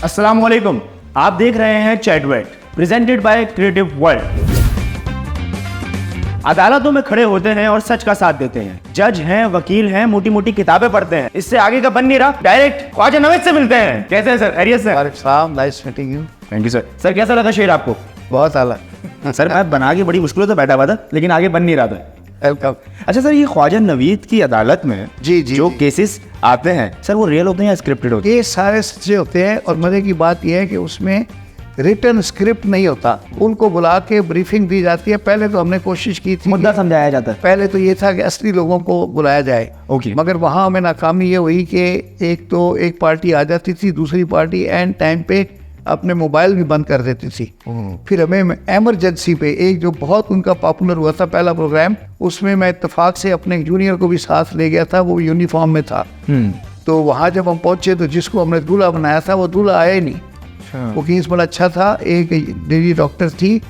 अस्सलाम वालेकुम, आप देख रहे हैं चैटवेट प्रेजेंटेड बाय क्रिएटिव वर्ल्ड। अदालतों में खड़े होते हैं और सच का साथ देते हैं। जज हैं, वकील हैं, मोटी मोटी किताबें पढ़ते हैं। इससे आगे का बन नहीं रहा, डायरेक्ट ख्वाजा नवेद से मिलते हैं। कैसे हैं सर? खैरियत से? Nice meeting you. Thank you sir. Sir कैसा लगा शेर आपको? बहुत आला। सर मैं बना के बड़ी मुश्किलों से बैठा हुआ था, लेकिन आगे बन नहीं रहा था। वेलकम। अच्छा सर, ये ख्वाजा नवीद की अदालत में जी जो केसेस आते हैं सर, वो रियल होते हैं या स्क्रिप्टेड होते हैं? ये सारे सच्चे होते हैं और मजे की बात यह है कि उसमें रिटन स्क्रिप्ट नहीं होता। उनको बुला के ब्रीफिंग दी जाती है। पहले तो हमने कोशिश की थी, मुद्दा समझाया जाता है। पहले तो ये था कि असली लोगों को बुलाया जाए। ओके। मगर वहाँ हमें नाकामी ये हुई कि एक पार्टी आ जाती थी, दूसरी पार्टी एंड टाइम पे अपने मोबाइल भी बंद कर देती थी। फिर हमें एमरजेंसी पे एक जो बहुत उनका पॉपुलर हुआ था पहला प्रोग्राम, उसमें मैं इत्तेफाक से अपने जूनियर को भी साथ ले गया था, वो यूनिफॉर्म में था। तो वहाँ जब हम पहुँचे तो जिसको हमने दूल्हा बनाया था वो दूल्हा आया ही नहीं। वो केस बड़ा अच्छा था। एक लेडी डॉक्टर थी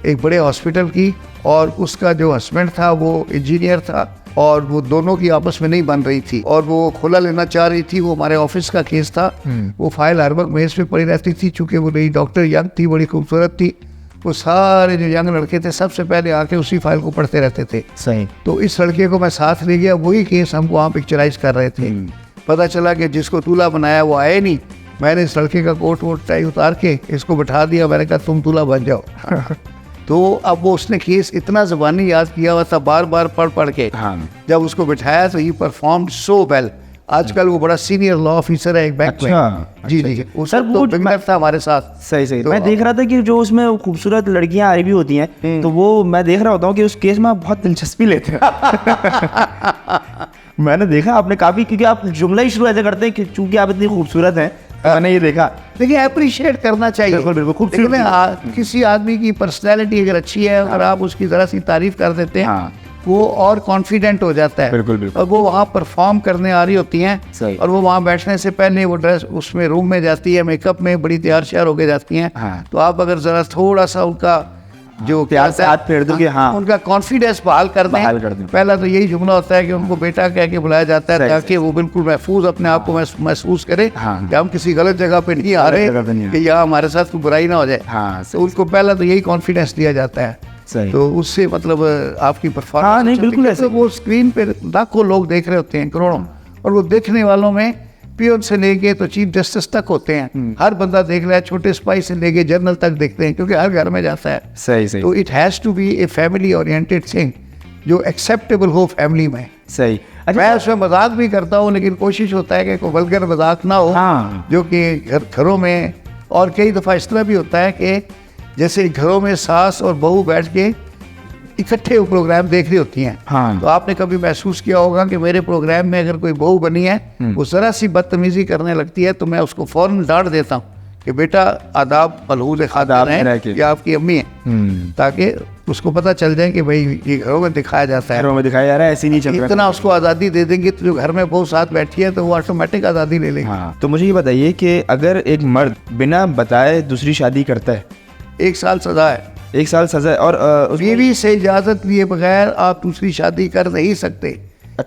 एक बड़े हॉस्पिटल की, और उसका जो हस्बैंड था वो इंजीनियर था, और वो दोनों की आपस में नहीं बन रही थी और वो खुला लेना चाह रही थी। वो हमारे ऑफिस का केस था। वो फाइल हर वक्त मेज पे पड़ी रहती थी। चूँकि वो नई डॉक्टर यंग थी, बड़ी खूबसूरत थी, वो सारे जो यंग लड़के थे सबसे पहले आके उसी फाइल को पढ़ते रहते थे। सही। तो इस लड़के को मैं साथ ले गया, वही केस हमको वहाँ पिक्चराइज कर रहे थे। पता चला कि जिसको दूल्हा बनाया वो आए नहीं। मैंने इस लड़के का कोट वोट टाई उतार के इसको बैठा दिया। मैंने कहा तुम दूल्हा बन जाओ। तो अब वो उसने केस इतना ज़बानी याद किया हुआ था, बार बार पढ़ के। हाँ। जब उसको बिठाया तो ही परफॉर्म सो वेल। आजकल वो बड़ा सीनियर लॉ ऑफिसर है एक बैंक में। जी जी। सर वो बिगनर था हमारे साथ। सही तो मैं देख रहा था कि जो उसमें खूबसूरत लड़कियां आई भी होती हैं, तो वो मैं देख रहा होता हूँ कि उस केस में आप बहुत दिलचस्पी लेते हैं। मैंने देखा आपने काफी, क्योंकि आप जुमला ही शुरू ऐसे करते हैं कि चूंकि आप इतनी खूबसूरत हैं। मैंने ये देखा। देखिए अप्रिशिएट करना चाहिए। बिल्कुल बिल्कुल। किसी आदमी की पर्सनैलिटी अगर अच्छी है और आप उसकी ज़रा सी तारीफ कर देते हैं, वो और कॉन्फिडेंट हो जाता है। बिल्कुल। और वो वहाँ परफॉर्म करने आ रही होती हैं। सही। और वो वहाँ बैठने से पहले वो ड्रेस उसमें रूम में जाती है, मेकअप में बड़ी तैयार श्यार होके जाती हैं। तो आप अगर ज़रा थोड़ा सा उनका जो प्यार से हाथ फेर दो कि हाँ, उनका कॉन्फिडेंस बहाल कर दें। पहला तो यही जुमला होता है कि उनको बेटा कह के बुलाया जाता है, ताकि वो बिल्कुल महफूज अपने आप को महसूस करे कि हम किसी गलत जगह पे नहीं आ रहे, कि यहाँ हमारे साथ कोई बुराई ना हो जाए। तो उनको पहला तो यही कॉन्फिडेंस दिया जाता है। तो उससे मतलब आपकी परफॉर्मेंस नहीं बिल्कुल ऐसे। वो स्क्रीन पे लाखों लोग देख रहे होते हैं, करोड़ों, और वो देखने वालों में पियोन से लेके तो चीफ जस्टिस तक होते हैं। हर बंदा देख रहा है, छोटे सिपाही से लेके जनरल तक देखते हैं, क्योंकि हर घर में जाता है। सही। तो it has to be a family oriented thing जो एक्सेप्टेबल हो फैमिली में। सही। मैं उसमें मजाक भी करता हूँ, लेकिन कोशिश होता है कि कोई वल्गर मजाक ना हो। जो कि घरों में, और कई दफ़ा इस तरह भी होता है कि जैसे घरों में सास और बहू बैठ के इकट्ठे प्रोग्राम देख रही होती हैं। तो आपने कभी महसूस किया होगा कि मेरे प्रोग्राम में अगर कोई बहू बनी है, वो ज़रा सी बदतमीजी करने लगती है, तो मैं उसको फ़ौरन डांट देता हूँ कि बेटा आदाब मलहूज़ खादाब हैं, ये आपकी अम्मी है, ताकि उसको पता चल जाए कि भाई ये घरों में दिखाया जाता है, घरों में दिखाया जा रहा है, ऐसे नहीं चल रहा है। इतना उसको आज़ादी दे देंगे तो जो घर में बहू साथ बैठी है तो वो ऑटोमेटिक आज़ादी ले लेगी। तो मुझे ये बताइए कि अगर एक मर्द बिना बताए दूसरी शादी करता है, 1 साल सज़ा है। 1 साल सजा है, और बीवी से इजाज़त लिए बगैर आप दूसरी शादी कर नहीं सकते।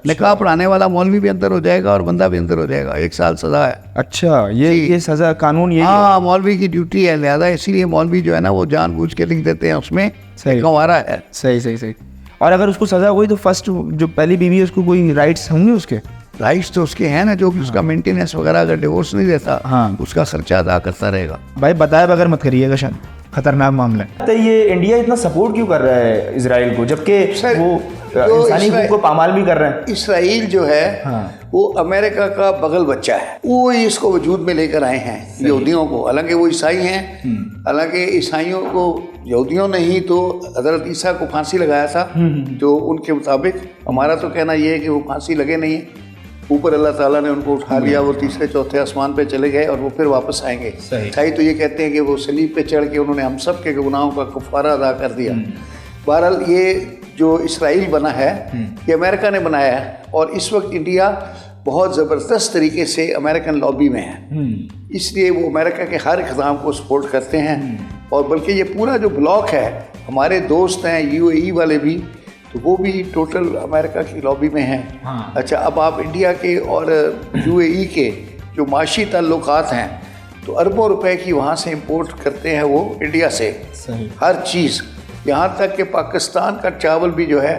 निकाह पढ़ाने वाला मौलवी भी अंदर हो जाएगा और बंदा भी अंदर हो जाएगा। 1 साल सजा है। अच्छा, ये सजा कानून ये? हाँ, मौलवी की ड्यूटी है, लिहाजा इसीलिए मौलवी जो है ना वो जानबूझ के लिख देते हैं उसमें हमारा है। सही। और अगर उसको सजा हुई तो फर्स्ट जो पहली बीवी है उसको कोई राइट्स होंगे? उसके राइट्स तो उसके हैं ना, जो कि उसका मेंटेनेंस वगैरह अगर डिवोर्स नहीं देता, उसका खर्चा अदा करता रहेगा। भाई बताए बगैर मत करिएगा, शायद खतरनाक मामला है। तो ये इंडिया इतना सपोर्ट क्यों कर रहा है इजराइल को, जबकि वो इंसानी हुकूक को पामाल भी कर रहे हैं? इसराइल जो है वो अमेरिका का बगल बच्चा है। वो इसको वजूद में लेकर आए हैं यहूदियों को। हालांकि वो ईसाई हैं, हालांकि ईसाइयों को यहूदियों ने ही तो हज़रत ईसा को फांसी लगाया था, जो उनके मुताबिक। हमारा तो कहना ये है कि वो फांसी लगे नहीं, ऊपर अल्लाह ताला ने उनको उठा लिया, वो तीसरे चौथे आसमान पे चले गए और वो फिर वापस आएंगे। ईसाई तो ये कहते हैं कि वो सलीब पे चढ़ के उन्होंने हम सब के गुनाहों का कफ़ारा अदा कर दिया। बहरहाल ये जो इसराइल बना है ये अमेरिका ने बनाया है, और इस वक्त इंडिया बहुत ज़बरदस्त तरीके से अमेरिकन लॉबी में है। इसलिए वो अमेरिका के हर इक़दाम को सपोर्ट करते हैं। और बल्कि ये पूरा जो ब्लॉक है, हमारे दोस्त हैं यूएई वाले भी, तो वो भी टोटल अमेरिका की लॉबी में हैं। अच्छा, अब आप इंडिया के और यूएई के जो माशी ताल्लुकात हैं, तो अरबों रुपए की वहाँ से इंपोर्ट करते हैं वो इंडिया से। सही। हर चीज़, यहाँ तक कि पाकिस्तान का चावल भी जो है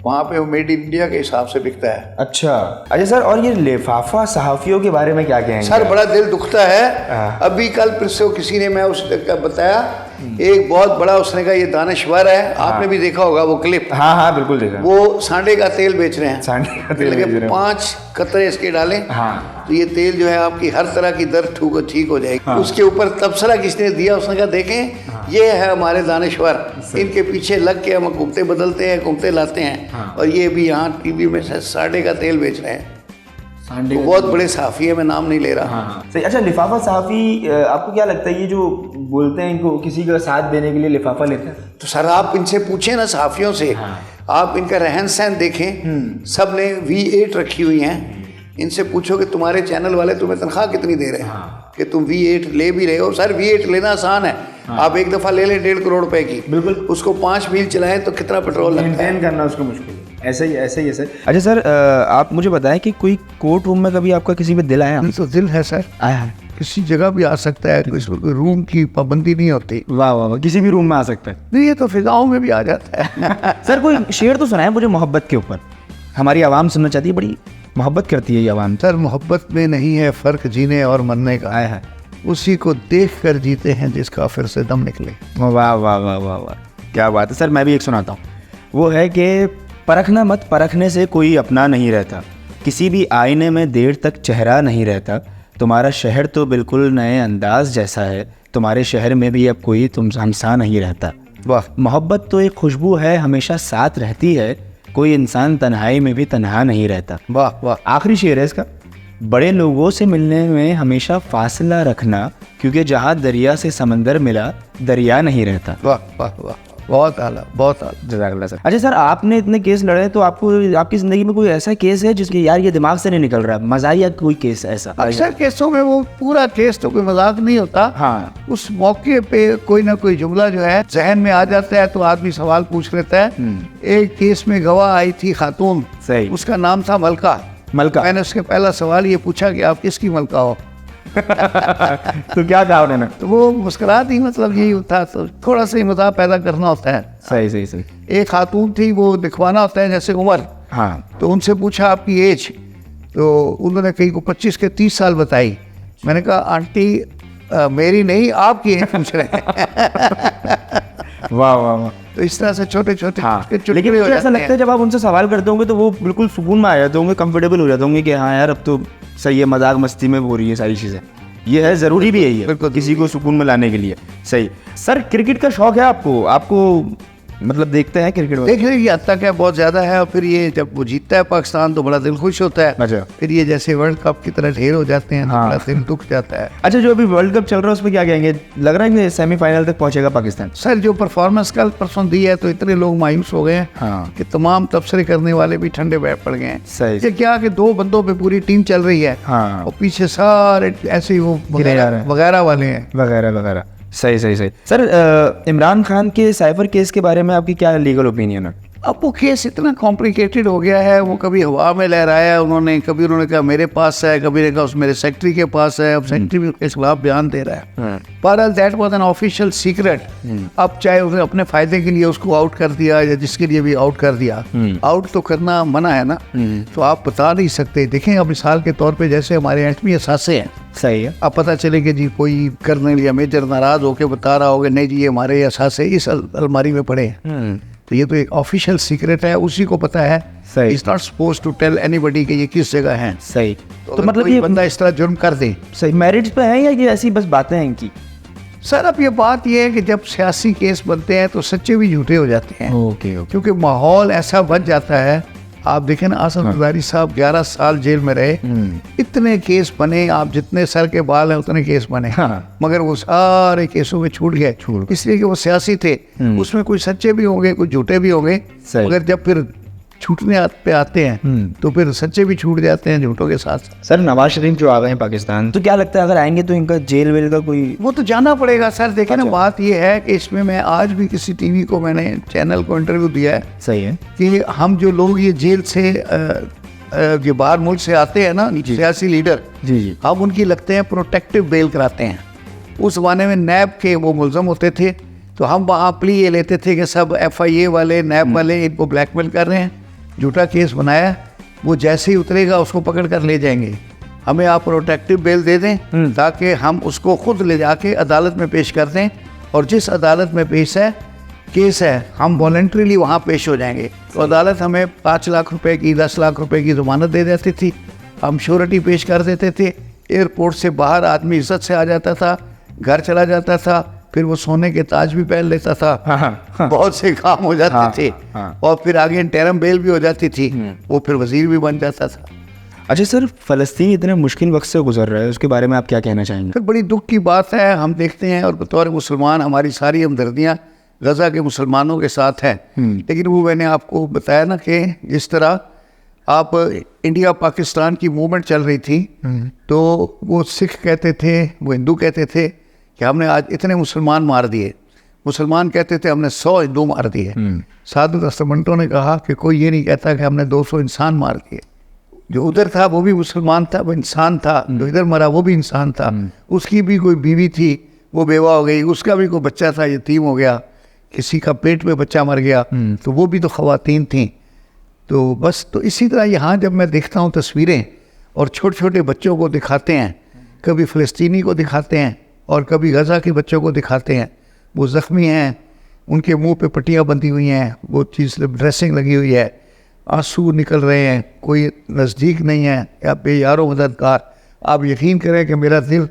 वहाँ पे वो मेड इन इंडिया के हिसाब से बिकता है। अच्छा सर, और ये लिफाफा सहाफ़ियों के बारे में क्या कहेंगे? सर बड़ा दिल दुखता है। अभी कल फिर से किसी ने, मैं उसका बताया, एक बहुत बड़ा, उसने कहा ये दानश्वर है, आपने भी देखा होगा वो क्लिप। हाँ बिल्कुल देखा। वो सांडे का तेल बेच रहे हैं, सांडे का तेल बेच रहे हैं। 5 कतरे इसके डालें, हाँ, तो ये तेल जो है आपकी हर तरह की दर्द ठीक हो जाएगी। हाँ। उसके ऊपर तबसरा किसने दिया, उसने कहा देखें, हाँ। ये है हमारे दानश्वर, इनके पीछे लग के हम कुमते बदलते हैं, कुमते लाते हैं। हाँ। और ये भी यहाँ टीवी में सांडे का तेल बेच रहे हैं। तो बहुत बड़े सहाफ़ी है, मैं नाम नहीं ले रहा। हाँ। सही। अच्छा, लिफाफा सहाफ़ी, आपको क्या लगता है ये जो बोलते हैं इनको किसी का साथ देने के लिए लिफाफा लेते हैं? तो सर आप इनसे पूछें ना, सहाफ़ियों से। हाँ। आप इनका रहन सहन देखें, सब ने V8 रखी हुई हैं। इनसे पूछो कि तुम्हारे चैनल वाले तुम्हें तनख्वाह कितनी दे रहे हैं। हाँ। कि तुम V8 ले भी रहे हो। सर V8 लेना आसान है। हाँ। आप एक दफ़ा ले लें 1.5 करोड़ रुपए की, बिल्कुल, उसको 5 मील चलाएं तो कितना पेट्रोल लगता है, मेंटेन करना उसको मुश्किल। ऐसे ही सर। अच्छा सर, आप मुझे बताएं कि कोई कोर्ट रूम में कभी आपका किसी पे दिल आया? तो दिल है सर, आया है, किसी जगह भी आ सकता है, कोई रूम की पाबंदी नहीं होती। वाह वाह वाह, किसी भी रूम में आ सकता है। नहीं, ये तो फिजाओं में भी आ जाता है। सर कोई शेर तो सुनाए मुझे मोहब्बत के ऊपर, हमारी आवाम सुनना चाहती है, बड़ी मोहब्बत करती है ये आवाम। सर मोहब्बत में नहीं है फ़र्क जीने और मरने का, आया है, उसी को देख कर जीते हैं जिसका फिर से दम निकले। वाह वाह वाह वाह वाह, क्या बात है। सर मैं भी एक सुनाता हूँ, वो है कि परखना मत, परखने से कोई अपना नहीं रहता, किसी भी आईने में देर तक चेहरा नहीं रहता, तुम्हारा शहर तो बिल्कुल नए अंदाज जैसा है, तुम्हारे शहर में भी अब कोई तुम हमसा नहीं रहता। वाह। मोहब्बत तो एक खुशबू है, हमेशा साथ रहती है, कोई इंसान तन्हाई में भी तन्हा नहीं रहता। वाह वाह। आखिरी शेर है इसका, बड़े लोगों से मिलने में हमेशा फासला रखना, क्योंकि जहाँ दरिया से समंदर मिला दरिया नहीं रहता। वाह वाह वाह, बहुत आला, बहुत आला। जज़ाकल्लाह सर। अच्छा सर, आपने इतने केस लड़े तो आपको आपकी ज़िंदगी में कोई ऐसा केस है जिसके यार ये दिमाग से नहीं निकल रहा, मज़ाहिया कोई केस ऐसा? अक्सर केसों में वो पूरा केस तो कोई मजाक नहीं होता। हाँ। उस मौके पे कोई ना कोई जुमला जो है जहन में आ जाता है तो आदमी सवाल पूछ लेता है। एक केस में गवाह आई थी खातून, सही, उसका नाम था मलका। मैंने उसके पहला सवाल ये पूछा कि आप किसकी मलका हो? तो क्या कहा उन्होंने? तो वो मुस्कुरा दी, मतलब यही था, तो थोड़ा सा ही मजाक पैदा करना होता है। सही। एक खातून थी, वो दिखवाना होता है जैसे उम्र। हाँ। तो उनसे पूछा आपकी एज, तो उन्होंने कहीं को 25 के 30 साल बताई। मैंने कहा आंटी मेरी नहीं, आपकी एज पूछ रहे हैं। वाह वाह वाह। तो इस तरह से छोटे छोटे। हाँ। लेकिन मुझे ऐसा लगता है जब आप उनसे सवाल करते होंगे तो वो बिल्कुल सुकून में आ जाते होंगे, कंफर्टेबल हो जाते होंगे कि हाँ यार अब तो सही है, मजाक मस्ती में हो रही है सारी चीज़ें, ये है, ज़रूरी भी यही है किसी को सुकून में लाने के लिए। सही। सर क्रिकेट का शौक है आपको मतलब देखते हैं क्रिकेट? देखने की हद तक है, बहुत ज़्यादा है। और फिर ये जब वो जीतता है पाकिस्तान तो बड़ा दिल खुश होता है। अच्छा। फिर ये जैसे वर्ल्ड कप की तरह ढेर हो जाते हैं, हाँ। बड़ा दिल दुख जाता है। अच्छा, जो अभी वर्ल्ड कप चल रहा है उसमें क्या कहेंगे, लग रहा है कि सेमीफाइनल तक पहुंचेगा पाकिस्तान? सर जो परफॉर्मेंस कल परसों दी है तो इतने लोग मायूस हो गए हैं। हाँ। कि तमाम तबसरे करने वाले भी ठंडे बैठ पड़ गए हैं। सही। ये क्या कि 2 बंदों पे पूरी टीम चल रही है। हाँ। और पीछे सारे ऐसे ही वो वगैरह वाले हैं, वगैरह। सही। सर इमरान खान के साइफर केस के बारे में आपकी क्या लीगल ओपिनियन है? अब वो केस इतना कॉम्प्लिकेटेड हो गया है, वो कभी हवा में लहराया उन्होंने, कभी उन्होंने कहा मेरे पास है, कभी ने कहा उस मेरे सेक्रेटरी के पास है, अब सेक्रेटरी भी उसके खिलाफ बयान दे रहा है। पर that was an official secret. अब चाहे उसने अपने फायदे के लिए उसको आउट कर दिया या जिसके लिए भी आउट कर दिया, आउट तो करना मना है ना। तो आप बता नहीं सकते। देखें अब मिसाल के तौर पर जैसे हमारे एटमी असासे हैं, सही है, अब पता चले कि जी कोई कर्नल या मेजर नाराज होकर बता रहा होगा नहीं जी ये हमारे असासे इस अलमारी में पड़े हैं, तो ये तो एक ऑफिशियल सीक्रेट है, उसी को पता है। सही। It's not suppose to tell anybody कि ये किस जगह है। सही। तो मतलब ये बंदा इस तरह जुर्म कर दे, सही, मैरिज पे है या ये ऐसी बस बातें हैं इनकी? सर अब ये बात ये है कि जब सियासी केस बनते हैं तो सच्चे भी झूठे हो जाते हैं। ओके। क्योंकि माहौल ऐसा बन जाता है। आप देखें ना, आसफ ज़रदारी साहब 11 साल जेल में रहे, इतने केस बने, आप जितने सर के बाल हैं उतने केस बने। हाँ। मगर वो सारे केसों में छूट गए, इसलिए कि वो सियासी थे। उसमें कुछ सच्चे भी होंगे, कुछ झूठे भी होंगे, मगर जब फिर छूटने पे आते हैं तो फिर सच्चे भी छूट जाते हैं झूठों के साथ। सर नवाज शरीफ जो आ गए हैं पाकिस्तान, तो क्या लगता है अगर आएंगे तो इनका जेल वेल का कोई? वो तो जाना पड़ेगा सर। देखें ना, बात ये है कि इसमें मैं आज भी किसी टीवी को, मैंने चैनल को इंटरव्यू दिया है, सही है, कि हम जो लोग ये जेल से जो बाहर मुल्क से आते हैं ना सियासी लीडर, जी, हम उनकी लगते हैं प्रोटेक्टिव बेल कराते हैं। उस ज़माने में नैब के वो मुलज़म होते थे, तो हम वहाँ प्ली ये लेते थे कि सब FIA वाले, नैब वाले इनको ब्लैकमेल कर रहे हैं, झूठा केस बनाया, वो जैसे ही उतरेगा उसको पकड़ कर ले जाएंगे, हमें आप प्रोटेक्टिव बेल दे दें ताकि हम उसको खुद ले जाके अदालत में पेश कर दें, और जिस अदालत में पेश है केस है हम वॉलंटरीली वहाँ पेश हो जाएंगे। तो अदालत हमें 5 लाख रुपए की, 10 लाख रुपए की ज़मानत दे देती थी, हम श्योरिटी पेश कर देते थे, एयरपोर्ट से बाहर आदमी इज्जत से आ जाता था, घर चला जाता था, फिर वो सोने के ताज भी पहन लेता था। बहुत से काम हो जाते थे। और फिर आगे इंटरम बेल भी हो जाती थी, वो फिर वजीर भी बन जाता था। अच्छा सर, फ़लस्तीन इतने मुश्किल वक्त से गुजर रहा है, उसके बारे में आप क्या कहना चाहेंगे? फिर बड़ी दुख की बात है, हम देखते हैं और बतौर मुसलमान हमारी सारी हमदर्दियाँ गज़ा के मुसलमानों के साथ हैं, लेकिन वो मैंने आपको बताया ना कि जिस तरह आप इंडिया पाकिस्तान की मूवमेंट चल रही थी, तो वो सिख कहते थे, वो हिंदू कहते थे कि हमने आज इतने मुसलमान मार दिए, मुसलमान कहते थे हमने 100 हिंदू मार दिए। सादत अस्तमंटो ने कहा कि कोई ये नहीं कहता कि हमने 200 इंसान मार दिए। जो उधर था वो भी मुसलमान था, वो इंसान था, जो इधर मरा वो भी इंसान था, उसकी भी कोई बीवी थी, वो बेवा हो गई, उसका भी कोई बच्चा था, यतीम हो गया, किसी का पेट में बच्चा मर गया, तो वो भी तो ख़वातीन थी। तो बस, तो इसी तरह यहाँ जब मैं देखता हूँ तस्वीरें और छोटे छोटे बच्चों को दिखाते हैं, कभी फ़लस्तीनी को दिखाते हैं और कभी गज़ा के बच्चों को दिखाते हैं, वो ज़ख्मी हैं, उनके मुंह पे पट्टियाँ बंधी हुई हैं, वो चीज़ ड्रेसिंग लगी हुई है, आंसू निकल रहे हैं, कोई नज़दीक नहीं है या बेयारो मददगार। आप यकीन करें कि मेरा दिल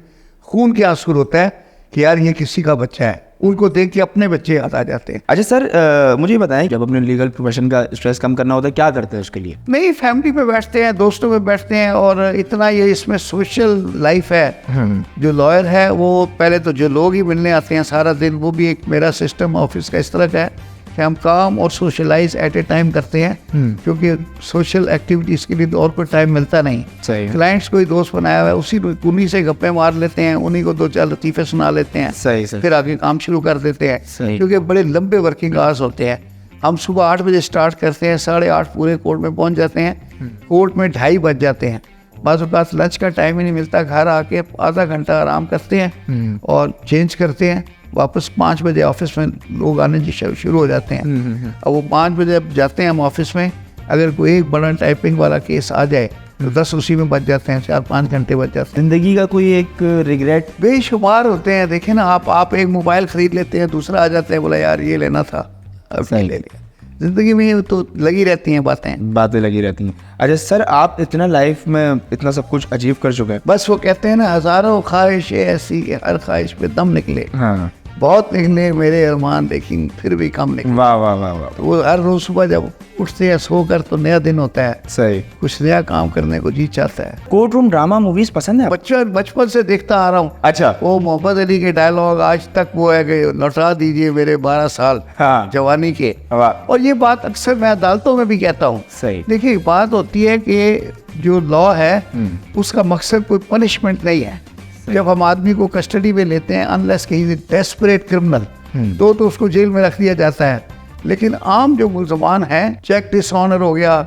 खून के आंसू होता है कि यार ये किसी का बच्चा है, उनको देख के अपने बच्चे याद आ जाते हैं। अच्छा सर, मुझे बताएं, जब अपने लीगल प्रोफेशन का स्ट्रेस कम करना होता है क्या करते हैं उसके लिए? नहीं, फैमिली पे बैठते हैं, दोस्तों पे बैठते हैं, और इतना ये इसमें सोशल लाइफ है। जो लॉयर है वो पहले तो जो लोग ही मिलने आते हैं सारा दिन, वो भी एक मेरा सिस्टम ऑफिस का इस तरह का है कि हम काम और सोशलाइज एट ए टाइम करते हैं, क्योंकि सोशल एक्टिविटीज़ के लिए तो और कोई टाइम मिलता नहीं। सही। क्लाइंट्स कोई दोस्त बनाया हुआ है, उन्हीं से गप्पे मार लेते हैं, उन्हीं को 2-4 लतीफ़े सुना लेते हैं, सही सही। फिर आगे काम शुरू कर देते हैं, सही। क्योंकि बड़े लंबे वर्किंग आवर्स होते हैं। हम सुबह 8 बजे स्टार्ट करते हैं, 8:30 पूरे कोर्ट में पहुंच जाते हैं, कोर्ट में 2:30 बज जाते हैं, बाज़ औक़ात लंच का टाइम ही नहीं मिलता, घर आके आधा घंटा आराम करते हैं और चेंज करते हैं, वापस 5 बजे ऑफिस में लोग आने शुरू हो जाते हैं। अब वो 5 बजे अब जाते हैं हम ऑफिस में, अगर कोई एक बड़ा टाइपिंग वाला केस आ जाए तो 10 उसी में बच जाते हैं, 4-5 घंटे बच जाते हैं। ज़िंदगी का कोई एक रिग्रेट? बेशुमार होते हैं। देखें ना, आप एक मोबाइल ख़रीद लेते हैं, दूसरा आ जाता है, बोला यार ये लेना था, अब ले लिया। ज़िंदगी में तो लगी रहती हैं बातें लगी रहती हैं। अच्छा सर, आप इतना लाइफ में इतना सब कुछ अचीव कर चुके हैं, बस वो कहते हैं ना, हज़ारों ख्वाहिशें ऐसी कि हर ख्वाहिश पे दम निकले। हाँ, बहुत निकले मेरे अरमान, लेकिन फिर भी कम निकले। वाह वाह वाह वाह। तो वो हर रोज़ सुबह जब उठते हैं सोकर तो नया दिन होता है, सही। कुछ नया काम करने को जी चाहता है। कोर्ट रूम ड्रामा मूवीज पसंद है? बचपन से देखता आ रहा हूँ। अच्छा। वो मोहम्मद अली के डायलॉग आज तक वो है कि लौटा दीजिए मेरे 12 साल हाँ। जवानी के। वाह। और ये बात अक्सर मैं अदालतों में भी कहता हूँ। सही। देखिए, बात होती है कि जो लॉ है उसका मकसद कोई पनिशमेंट नहीं है। जब हम आदमी को कस्टडी में लेते हैं, अनलेस कि ही डेस्परेट क्रिमिनल, तो उसको जेल में रख दिया जाता है। लेकिन आम जो मुल्ज़मान हैं, चेक डिसऑनर हो गया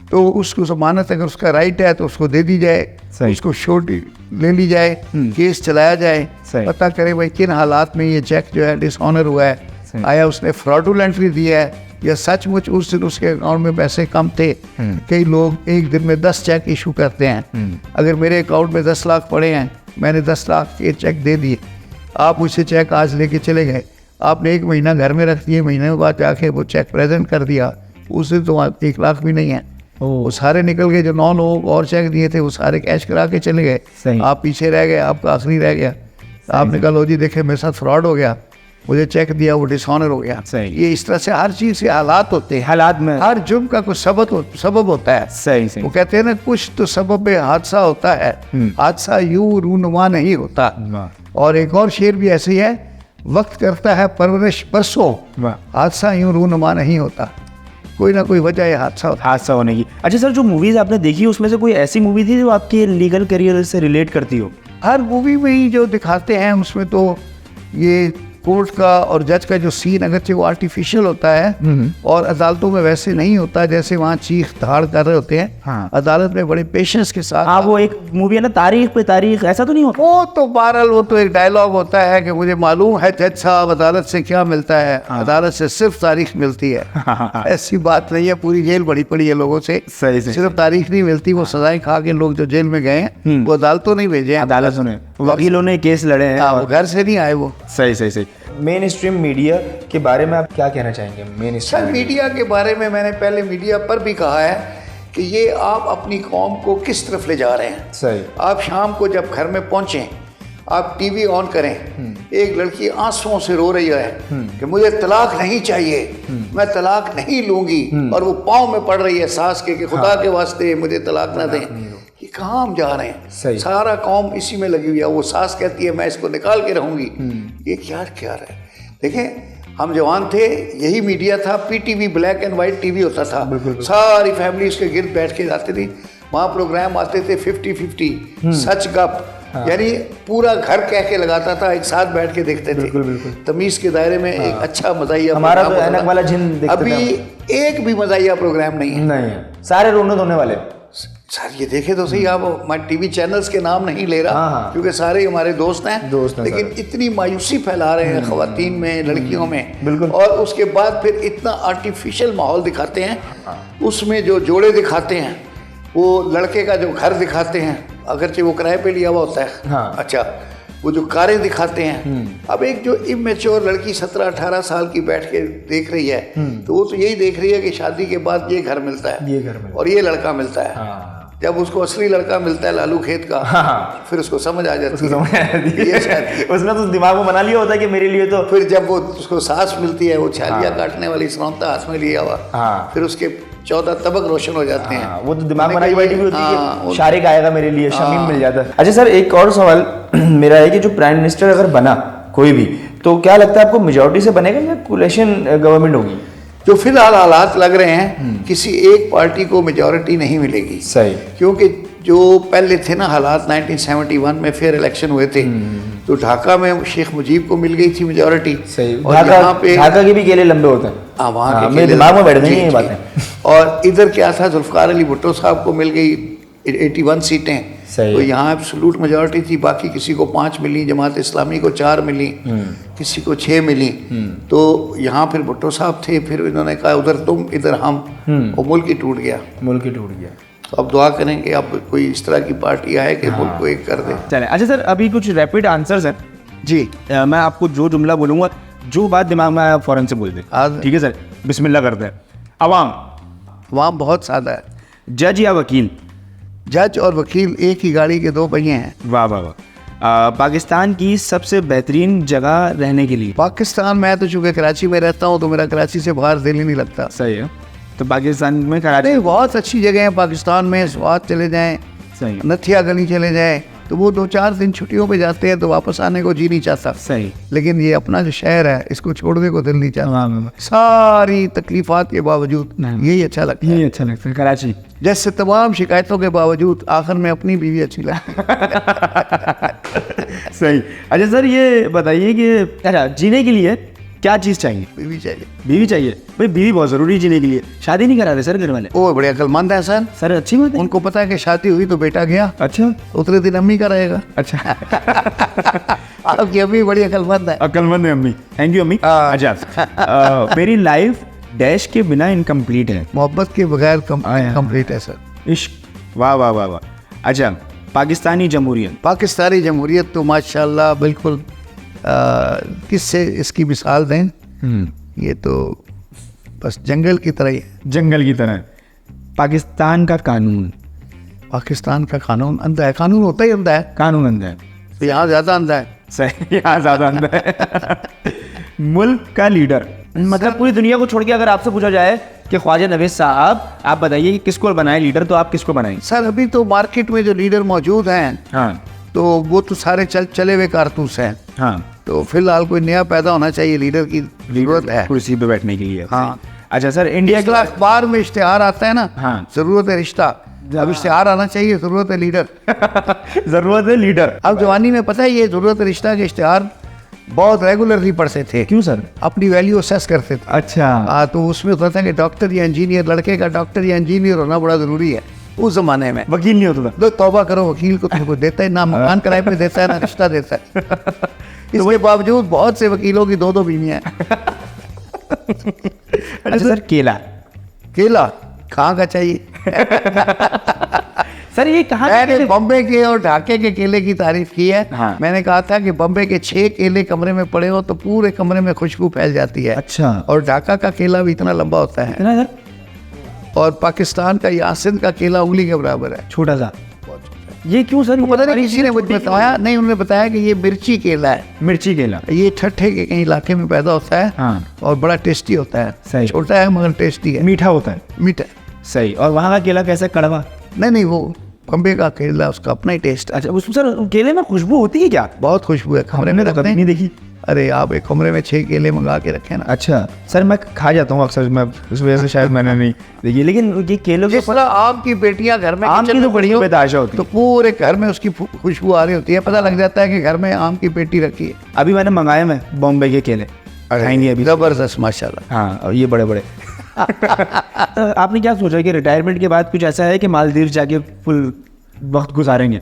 तो उसको ज़मानत अगर उसका राइट है तो उसको दे दी जाए, उसको श्योरिटी ले ली जाए, केस चलाया जाए, पता करें भाई किन हालात में ये चेक जो है डिसऑनर हुआ है, आया उसने फ्रॉडुलेंटली दिया है या सचमुच उस दिन उसके अकाउंट में पैसे कम थे। कई लोग एक दिन में 10 चेक इशू करते हैं। अगर मेरे अकाउंट में 10 लाख पड़े हैं, मैंने 10 लाख के चेक दे दिए, आप मुझसे चेक आज लेके चले गए, आपने 1 महीना घर में रख दिए, महीने के बाद जाके वो चेक प्रेजेंट कर दिया, उस दिन तो 1 लाख भी नहीं है, वो सारे निकल गए। जो 9 लोग और चेक दिए थे वो सारे कैश करा के चले गए, आप पीछे रह गए, आपका आखिरी रह गया। आपने कहा लो जी देखे मेरे साथ फ्रॉड हो गया, मुझे चेक दिया वो डिसऑनर हो गया। ये इस तरह से हर चीज़ के हालात होते हैं, हालात में हर जुर्म का कुछ सबब होता है। सही सही। वो कहते हैं ना, कुछ तो सबब हादसा होता है, हादसा यूं रूनुमा नहीं होता। और एक और शेर भी ऐसे ही है, वक्त करता है परवरिश परसों, हादसा यूं रूनुमा नहीं होता। कोई ना कोई वजह है हादसा होने की। अच्छा सर, जो मूवीज़ आपने देखी उसमें से कोई ऐसी मूवी थी जो आपके लीगल करियर से रिलेट करती हो? हर मूवी में ही जो दिखाते हैं उसमें तो ये कोर्ट का और जज का जो सीन अगरचे वो आर्टिफिशियल होता है और अदालतों में वैसे नहीं होता, जैसे वहाँ चीख धाड़ कर रहे होते हैं। हाँ। अदालत में बड़े पेशेंस के साथ। हाँ, वो एक मूवी है ना, तारीख पे तारीख, ऐसा तो नहीं होता? वो तो बहरहाल वो तो एक डायलॉग होता है कि मुझे मालूम है जज साहब अदालत से क्या मिलता है, अदालत से सिर्फ तारीख मिलती है। ऐसी बात नहीं है, पूरी जेल बड़ी पड़ी है लोगों से। सही से। सिर्फ तारीख नहीं मिलती, वो सजाएं खा के लोग जो जेल में गए हैं वो अदालतों नहीं भेजे हैं, अदालतों ने, वकीलों ने केस लड़े हैं। हाँ, वो घर से नहीं आए वो। सही सही सही। मेन स्ट्रीम मीडिया के बारे में आप क्या कहना चाहेंगे? मेन सर, स्ट्रीम मीडिया के बारे में मैंने पहले मीडिया पर भी कहा है कि ये आप अपनी कौम को किस तरफ ले जा रहे हैं। सही। आप शाम को जब घर में पहुंचें, आप टीवी ऑन करें, एक लड़की आंसुओं से रो रही है कि मुझे तलाक नहीं चाहिए, मैं तलाक नहीं लूंगी, और वो पाँव में पड़ रही है सास के कि खुदा के वास्ते मुझे तलाक ना दें। ये कहाँ हम जा रहे हैं? सही। सारा कौम इसी में लगी हुई है। वो सास कहती है मैं इसको निकाल के रहूंगी। ये क्या क्या है? देखें, हम जवान थे, यही मीडिया था, PTV black and white TV होता था, सारी फैमिली उसके गिर्द बैठ के जाती थी। वहाँ प्रोग्राम आते थे 50-50 सच गप, यानी पूरा घर कह के लगाता था, एक साथ बैठ के देखते थे। तमीज के दायरे में एक अच्छा मज़ाहिया हमारा तो प्रोग्राम होता ऐनक था। वाला जिन देखते अभी एक भी मज़ाहिया प्रोग्राम नहीं है। नहीं है, सारे रोने धोने वाले। सर ये देखे तो सही, आप मैं टीवी चैनल्स के नाम नहीं ले रहा, हाँ। क्योंकि सारे हमारे दोस्त हैं, लेकिन सारे। इतनी मायूसी फैला रहे हैं ख़वातीन में, लड़कियों में, बिल्कुल। और उसके बाद फिर इतना आर्टिफिशियल माहौल दिखाते हैं। उसमें जो जोड़े दिखाते हैं, वो लड़के का जो घर दिखाते हैं, अगरचे वो किराए पे लिया हुआ होता है। हाँ। अच्छा, वो जो कारें दिखाते हैं। अब एक जो इमेच्योर लड़की 17-18 साल की बैठ के देख रही है, तो वो तो यही देख रही है कि शादी के बाद ये घर मिलता है, ये घर मिलता और ये लड़का मिलता है। हाँ। जब उसको असली लड़का मिलता है लालू खेत का, हाँ। फिर उसको समझ आ जाती समझ है। आती है। ये शादी। उसने तो दिमाग में बना लिया होता है कि मेरे लिए तो। फिर जब वो उसको सांस मिलती है, वो छालियाँ काटने वाली सनौता हाथ में लिया हुआ, हाँ। फिर उसके 14 तबक रोशन हो जाते हैं। हाँ, वो तो दिमाग बना के बैठी हुई होती है हाँ, कि शारिक आएगा मेरे लिए, शमीम मिल जाता है। अच्छा सर, एक और सवाल मेरा है कि जो प्राइम मिनिस्टर अगर बना कोई भी, तो क्या लगता है आपको मेजोरिटी से बनेगा या कोलिशन गवर्नमेंट होगी? जो फिलहाल हालात लग रहे हैं, किसी एक पार्टी को मेजॉरिटी नहीं मिलेगी। सही। क्योंकि जो पहले थे ना हालात, 1971 में फिर इलेक्शन हुए थे, तो ढाका में शेख मुजीब को मिल गई थी मेजॉरिटी। सही। और यहाँ पे ढाका के भी केले लंबे होते हैं। हाँ, वहाँ के मेरे केले दिमाग में बैठ गई जी, हैं ये जी। बातें। और इधर क्या था, जुल्फकार अली भुट्टो साहब को मिल गई 81 सीटें। सही। तो यहाँ एब्सोल्यूट मेजॉरिटी थी, बाकी किसी को 5 मिली, जमात इस्लामी को 4 मिली, किसी को 6 मिली। तो यहाँ फिर भुट्टो साहब थे, फिर इन्होंने कहा उधर तुम इधर हम, और मुल्क ही टूट गया। मुल्क ही टूट गया। तो अब दुआ करें कि अब कोई इस तरह की पार्टी आए कि मुल्क को एक कर दे। चले। अच्छा सर, अभी कुछ रैपिड आंसर्स हैं जी। मैं आपको जो जुमला बोलूंगा, जो बात दिमाग में आया फौरन से बोल दे। ठीक है सर, बिस्मिल्लाह करते हैं। अवाम। वहाँ बहुत सादा है। जज या वकील? जज और वकील एक ही गाड़ी के दो पहिए हैं। वाह वाह वाह। पाकिस्तान की सबसे बेहतरीन जगह रहने के लिए? पाकिस्तान, मैं तो चूँकि कराची में रहता हूँ, तो मेरा कराची से बाहर दिल ही नहीं लगता। सही है। तो पाकिस्तान में कराची अरे बहुत अच्छी जगह है पाकिस्तान में। स्वात चले जाएं, सही है। नथिया गली चले जाएं, तो वो 2-4 दिन छुट्टियों पे जाते हैं तो वापस आने को जी नहीं चाहता। सही। लेकिन ये अपना जो शहर है, इसको छोड़ने को दिल नहीं चाहता। वाह। सारी तकलीफात के बावजूद यही अच्छा लगता है। यही अच्छा लगता है कराची। जैसे तमाम शिकायतों के बावजूद आखिर में अपनी बीवी अच्छी लगती सही। अच्छा सर, ये बताइए कि अच्छा जीने के लिए क्या चीज़ चाहिए? बीवी चाहिए। बीवी चाहिए भाई, बीवी बहुत ज़रूरी है जीने के लिए। शादी नहीं करा रहे सर घर वाले? वो बड़े अक्लमंद है सर। सर अच्छी बात है। उनको पता है कि शादी हुई तो बेटा गया, अच्छा उतने दिन अम्मी का रहेगा। अच्छा। आपकी अम्मी बड़ी अक्लमंद है। अक्लमंद है अम्मी। थैंक यू अम्मी। अच्छा, मेरी लाइफ डैश के बिना इनकम्प्लीट है। मोहब्बत के बगैर कंप्लीट है सर। इश्क। वाह वाह वाह वाह। अच्छा, पाकिस्तानी जमहूरियत? पाकिस्तानी जमहूरियत तो माशाल्लाह बिल्कुल, किससे इसकी मिसाल दें? ये तो बस जंगल की तरह ही है। जंगल की तरह। पाकिस्तान का कानून? पाकिस्तान का कानून अंधा है। कानून होता ही अंधा है। कानून अंधा है। तो यहाँ ज़्यादा अंधा है। सही, यहाँ ज़्यादा अंधा है। मुल्क का लीडर, मतलब पूरी दुनिया को छोड़ के अगर आपसे पूछा जाए कि ख्वाजा नवेद साहब आप बताइए कि किसको बनाए लीडर, तो आप किसको बनाएंगे? सर अभी तो मार्केट में जो लीडर मौजूद हैं, हाँ तो वो तो सारे चले हुए कारतूस हैं। हाँ। तो फिलहाल कोई नया पैदा होना चाहिए, लीडर की जरूरत है कुर्सी पे बैठने के लिए। हाँ। अच्छा सर, इंडिया अगला अखबार में इश्तिहार आता है ना, हाँ। जरूरत है रिश्ता, अब इश्तिहार आना चाहिए, जरूरत है लीडर। जरूरत है लीडर। अब जवानी में पता है ये जरूरत है रिश्ता के इश्तिहार बहुत रेगुलरली पढ़ते थे, क्यों सर? अपनी वैल्यू असेस करते थे। अच्छा। हाँ, तो उसमें होता था कि डॉक्टर या इंजीनियर, लड़के का डॉक्टर या इंजीनियर होना बड़ा ज़रूरी है उस ज़माने में। वकील नहीं होता था? तो तौबा करो, वकील को तुमको देता है ना, मकान किराए पे देता है ना रिश्ता देता है। इसके बावजूद बहुत से वकीलों की 2-2 बीवियाँ हैं। अच्छा सर, केला केला कहाँ का चाहिए? सर ये कहाँ मैंने बम्बे के और ढाके के केले की तारीफ की है। हाँ। मैंने कहा था कि बम्बे के 6 केले कमरे में पड़े हो तो पूरे कमरे में खुशबू फैल जाती है। अच्छा। और ढाका का केला भी इतना लंबा होता है, इतना सर? और पाकिस्तान का या सिंध का केला उंगली के बराबर है। छोटा सा। ये क्यों सर? पता नहीं किसी ने मुझे बताया, नहीं उन्होंने बताया कि ये मिर्ची केला है। मिर्ची केला। ये ठट्ठे के कहीं इलाके में पैदा होता है। हाँ। और बड़ा टेस्टी होता है। सही। छोटा है मगर टेस्टी है, मीठा होता है। मीठा। सही। और वहाँ का केला कैसा, कड़वा? नहीं वो बम्बे का केला, उसका अपना ही टेस्ट है। अच्छा, उसमें सर केले में खुशबू होती है क्या? बहुत खुशबू है, कमरे में हमने तो रखते कभी हैं। नहीं देखी। अरे आप एक कमरे में 6 केले मंगा के रखे ना। अच्छा सर, मैं खा जाता हूँ अक्सर, मैं उस वजह से शायद मैंने नहीं देखी। लेकिन ये केलों के जिस तरह आम की बेटियां घर में आम किचन की तो में बड़ी खड़ी हो, बेताशा होती तो है। पूरे घर में उसकी खुशबू आ रही होती है, पता लग जाता है कि घर में आम की पेटी रखी है। अभी मैंने मंगाए मैं बॉम्बे के केले, खाएंगे अभी। जबरदस्त माशाल्लाह। हाँ, और ये बड़े बड़े। आपने क्या सोचा कि रिटायरमेंट के बाद कुछ ऐसा है कि मालदीव जाके फुल वक्त गुजारेंगे?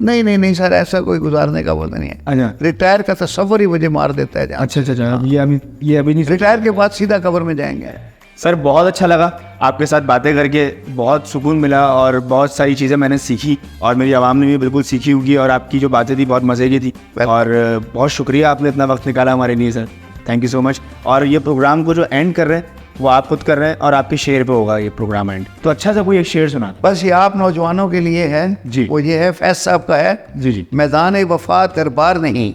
नहीं सर, ऐसा कोई गुजारने का वो नहीं है। अच्छा। रिटायर का तस्वर ही मुझे मार देता है जहाँ। अच्छा, ये अभी नहीं। रिटायर के बाद सीधा कब्र में जाएंगे। सर बहुत अच्छा लगा आपके साथ बातें करके, बहुत सुकून मिला और बहुत सारी चीज़ें मैंने सीखी और मेरी आवाम ने भी बिल्कुल सीखी होगी, और आपकी जो बातें थी बहुत मज़े की थी। और बहुत शुक्रिया आपने इतना वक्त निकाला हमारे लिए sir, thank you so much. और ये प्रोग्राम को जो एंड कर रहे हैं वो आप खुद कर रहे हैं और आपके शेर पे होगा ये प्रोग्राम एंड, तो अच्छा सा कोई एक शेर सुना। बस ये आप नौजवानों के लिए है जी। वो ये है, फैज साहब का है। जी। मैदान वफा दरबार नहीं,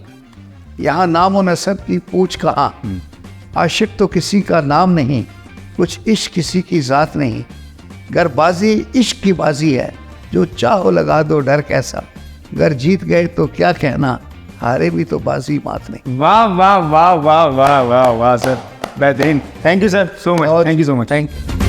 यहाँ नामो नसब की पूछ कहाँ। आशिक तो किसी का नाम नहीं, कुछ इश्क किसी की ज़ात नहीं। गर बाजी इश्क की बाजी है, जो चाहो लगा दो डर कैसा। गर जीत गए तो क्या कहना, हारे भी तो बाजी मात नहीं। वाह वाह वाह वाह वाह वाह वाह सर, बेहतरीन। Thank you sir so much, thank you so much. Thank you.